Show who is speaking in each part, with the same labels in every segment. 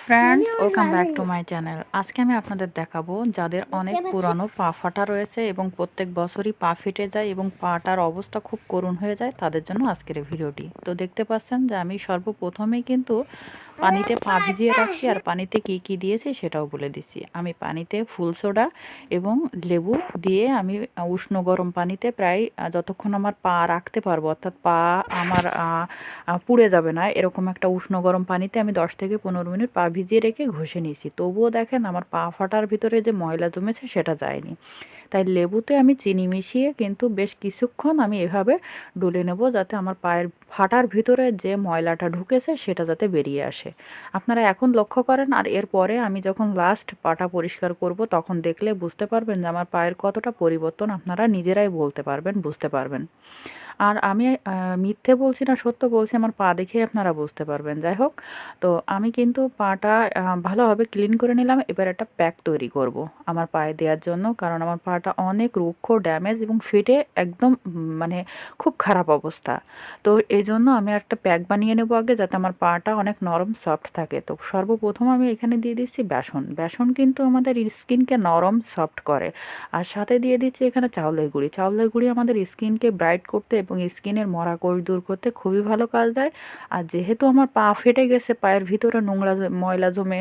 Speaker 1: Friends, welcome back to my channel. আজকে আমি আপনাদের দেখাবো যাদের অনেক পুরানো পা ফাটা রয়েছে এবং প্রত্যেক বছরই পা ফেটে যায় এবং পাটার অবস্থা খুব করুণ হয়ে যায়, তাদের জন্য আজকের এই ভিডিওটি। তো দেখতে পাচ্ছেন যে আমি সর্বপ্রথমেই কিন্তু পানিতে পা ভিজিয়ে রাখছি, আর পানিতে কি কি দিয়েছি সেটাও বলে দিচ্ছি। আমি পানিতে ফুল সোডা এবং লেবু দিয়ে আমি উষ্ণ গরম পানিতে প্রায় যতক্ষণ আমার পা রাখতে পারবো, অর্থাৎ পা আমার পুড়ে যাবে না এরকম একটা উষ্ণ গরম পানিতে আমি 10 থেকে 15 মিনিট পা ভিজিয়ে রেখে ঘষে নিয়েছি। তবুও দেখেন আমার পা ফাটার ভিতরে যে ময়লা জমেছে সেটা যায়নি। তাই লেবুতে আমি চিনি মিশিয়ে কিন্তু বেশ কিছুক্ষণ আমি এভাবে ডলে নেব, যাতে আমার পায়ের ফাটার ভিতরে যে ময়লাটা ঢুকেছে সেটা যাতে বেরিয়ে আসে। আপনারা এখন লক্ষ্য করেন, আর এরপরে আমি যখন লাস্ট পাটা পরিষ্কার করব তখন দেখলে বুঝতে পারবেন যে আমার পায়ের কতটা পরিবর্তন, আপনারা নিজেরাই বলতে পারবেন, বুঝতে পারবেন। আর আমি মিথ্যে বলছি না, সত্য বলছি, আমার পা দেখেই আপনারা বুঝতে পারবেন। যাই হোক, তো আমি কিন্তু পাটা ভালোভাবে ক্লিন করে নিলাম। এবার একটা প্যাক তৈরি করব আমার পায়ে দেওয়ার জন্য, কারণ আমার পাটা অনেক রুক্ষ, ড্যামেজ এবং ফেটে একদম মানে খুব খারাপ অবস্থা। তো এই জন্য আমি একটা প্যাক বানিয়ে নেবো আগে, যাতে আমার পাটা অনেক নরম সফট থাকে। তো সর্বপ্রথম আমি এখানে দিয়ে দিচ্ছি বেসন। বেসন কিন্তু আমাদের স্কিনকে নরম সফট করে। আর সাথে দিয়ে দিচ্ছি এখানে চাউলের গুঁড়ি। চাউলের গুঁড়ি আমাদের স্কিনকে ব্রাইট করতে এবং স্কিনের মরা কোষ দূর করতে খুবই ভালো কাজ দেয়। আর যেহেতু আমার পা ফেটে গেছে, পায়ের ভিতরে নোংরা ময়লা জমে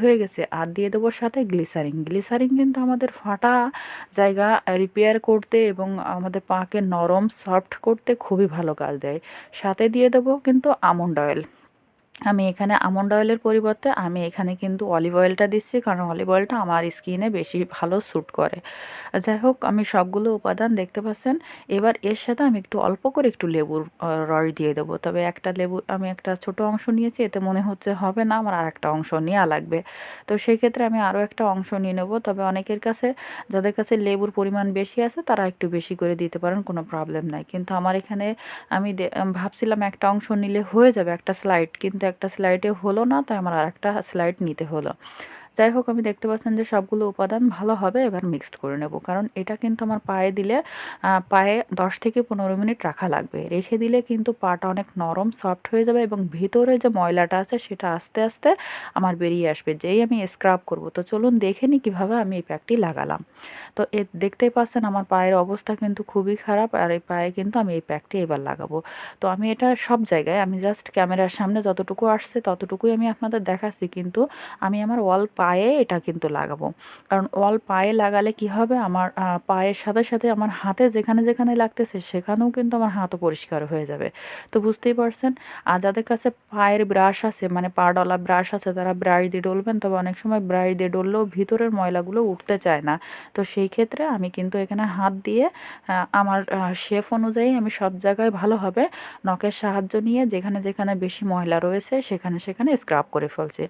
Speaker 1: হয়ে গেছে, আর দিয়ে দেবো সাথে গ্লিসারিন। গ্লিসারিন কিন্তু আমাদের ফাটা জায়গা রিপেয়ার করতে এবং আমাদের পাকে নরম সফট করতে খুবই ভালো কাজ দেয়। সাথে দিয়ে দেবো কিন্তু আমন্ড অয়েল। আমি এখানে আমন্ড অয়েলের পরিবর্তে আমি এখানে কিন্তু অলিভ অয়েলটা দিচ্ছি, কারণ অলিভ অয়েলটা আমার স্কিনে বেশি ভালো স্যুট করে। যাই হোক, আমি সবগুলো উপাদান দেখতে পাচ্ছেন। এবার এর সাথে আমি একটু অল্প করে একটু লেবুর রস দিয়ে দেবো। তবে একটা লেবু আমি একটা ছোট অংশ নিয়েছি, এতে মনে হচ্ছে হবে না, আমার আর একটা অংশ নেওয়া লাগবে। তো সেই ক্ষেত্রে আমি আরও একটা অংশ নিয়ে নেবো। তবে অনেকের কাছে, যাদের কাছে লেবুর পরিমাণ বেশি আছে, তারা একটু বেশি করে দিতে পারেন, কোনো প্রবলেম নাই। কিন্তু আমার এখানে আমি ভাবছিলাম একটা অংশ নিলে হয়ে যাবে, একটা স্লাইড, কিন্তু একটা স্লাইডে হলো না, তাই আমার আর একটা স্লাইড নিতে হলো। যাই হোক, আমি দেখতে পাচ্ছেন যে সবগুলো উপাদান ভালোভাবে এবার মিক্সড করে নেব, কারণ এটা কিন্তু আমার পায়ে দিলে পায়ে 10 থেকে 15 মিনিট রাখা লাগবে। রেখে দিলে কিন্তু পাটা অনেক নরম সফট হয়ে যাবে এবং ভিতরে যে ময়লাটা আছে সেটা আস্তে আস্তে আমার বেরিয়ে আসবে যেই আমি স্ক্রাব করব। তো চলুন দেখে নিই কীভাবে আমি এই প্যাকটি লাগালাম। তো দেখতেই পাচ্ছেন আমার পায়ের অবস্থা কিন্তু খুবই খারাপ, আর এই পায়ে কিন্তু আমি এই প্যাকটি এবার লাগাবো। তো আমি এটা সব জায়গায়, আমি জাস্ট ক্যামেরার সামনে যতটুকু আসছে ততটুকুই আমি আপনাদের দেখাচ্ছি, কিন্তু আমি আমার পায়ে এটা কিন্তু লাগাবো। কারণ পায়ে লাগালে কি হবে, আমার পায়ের সাথে সাথে আমার হাতে যেখানে যেখানে লাগতেছে সেখানেও কিন্তু আমার হাতও পরিষ্কার হয়ে যাবে। তো বুঝতেই পারছেন। আর যাদের কাছে পায়ের ব্রাশ আছে, মানে পা ডলা ব্রাশ আছে, তারা ব্রাশ দিয়ে ডলবেন। তবে অনেক সময় ব্রাশ দিয়ে ডললেও ভিতরের ময়লাগুলো উঠতে চায় না। তো সেই ক্ষেত্রে আমি কিন্তু এখানে হাত দিয়ে আমার শেপ অনুযায়ী আমি সব জায়গায় ভালোভাবে নখের সাহায্য নিয়ে যেখানে যেখানে বেশি ময়লা রয়েছে সেখানে সেখানে স্ক্রাব করে ফেলছি।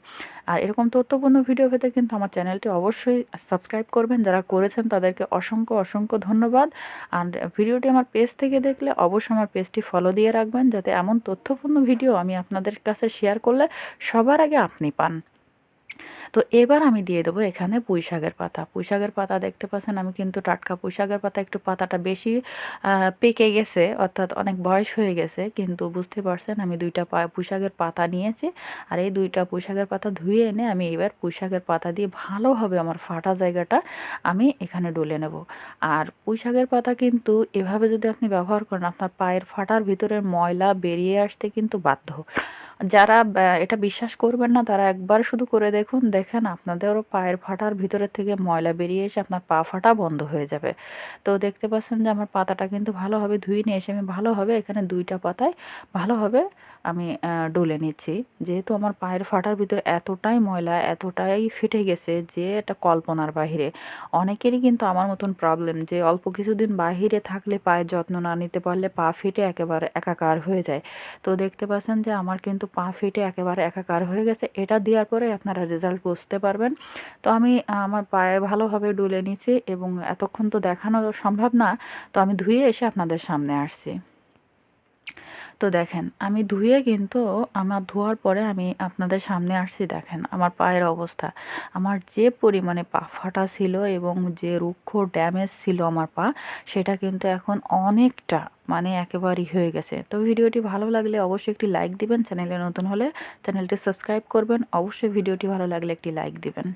Speaker 1: আর এরকম তথ্যপূর্ণ ভিডিও পেতে কিন্তু আমার চ্যানেলটি অবশ্যই সাবস্ক্রাইব করবেন। যারা করেছেন তাদেরকে অসংখ্য অসংখ্য ধন্যবাদ। আর ভিডিওটি আমার পেজ থেকে দেখলে অবশ্যই আমার পেজটি ফলো দিয়ে রাখবেন, যাতে এমন তথ্যপূর্ণ ভিডিও আমি আপনাদের কাছে শেয়ার করলে সবার আগে আপনি পান। তো এবার আমি দিয়ে দেবো এখানে পুঁইশাকের পাতা। পুঁইশাকের পাতা দেখতে পাচ্ছেন, আমি কিন্তু টাটকা পুঁইশাকের পাতা, একটু পাতাটা বেশি পেকে গেছে, অর্থাৎ অনেক বয়স হয়ে গেছে, কিন্তু বুঝতে পারছেন আমি 2টা পুঁইশাকের পাতা নিয়েছি। আর এই 2টা পুঁইশাকের পাতা ধুয়ে এনে আমি এবার পুঁইশাকের পাতা দিয়ে ভালোভাবে আমার ফাটা জায়গাটা আমি এখানে ডলে নেব। আর পুঁইশাকের পাতা কিন্তু এভাবে যদি আপনি ব্যবহার করেন, আপনার পায়ের ফাটার ভিতরের ময়লা বেরিয়ে আসতে কিন্তু বাধ্য। যারা এটা বিশ্বাস করবেন না, তারা একবার শুধু করে দেখুন, দেখেন আপনাদেরও পায়ের ফাটার ভিতরের থেকে ময়লা বেরিয়ে এসে আপনার পা ফাটা বন্ধ হয়ে যাবে। তো দেখতে পাচ্ছেন যে আমার পাতাটা কিন্তু ভালোভাবে ধুয়ে নিয়ে এসে আমি ভালোভাবে এখানে 2টা পাতায় ভালোভাবে আমি ডলে নিচ্ছি। যেহেতু আমার পায়ের ফাটার ভিতরে এতটাই ময়লা, এতটাই ফেটে গেছে যে এটা কল্পনার বাহিরে। অনেকেরই কিন্তু আমার মতন প্রবলেম, যে অল্প কিছুদিন বাহিরে থাকলে পায়ের যত্ন না নিতে পারলে পা ফেটে একেবারে একাকার হয়ে যায়। তো দেখতে পাচ্ছেন যে আমার কিন্তু পা ফেটে একেবারে একাকার হয়ে গেছে। এটা দেওয়ার পরে আপনারা রেজাল্ট বুঝতে পারবেন। তো আমি আমার পায়ে ভালোভাবে ডলে নিচ্ছি এবং এতক্ষণ তো দেখানো সম্ভব না, তো আমি ধুয়ে এসে আপনাদের সামনে আসছি। তো তো দেখেন আমি ধুয়ে কিন্তু আমার ধোয়ার পরে আমি আপনাদের সামনে আসছি। দেখেন আমার পায়ের অবস্থা, আমার যে পরিমাণে পা ফাটা ছিল এবং যে রুক্ষ ড্যামেজ ছিল আমার পা, সেটা কিন্তু এখন অনেকটা মানে একেবারেই হয়ে গেছে। তো ভিডিওটি ভালো লাগলে অবশ্যই একটি লাইক দিবেন, চ্যানেলে নতুন হলে চ্যানেলটি সাবস্ক্রাইব করবেন, অবশ্যই ভিডিওটি ভালো লাগলে একটি লাইক দিবেন।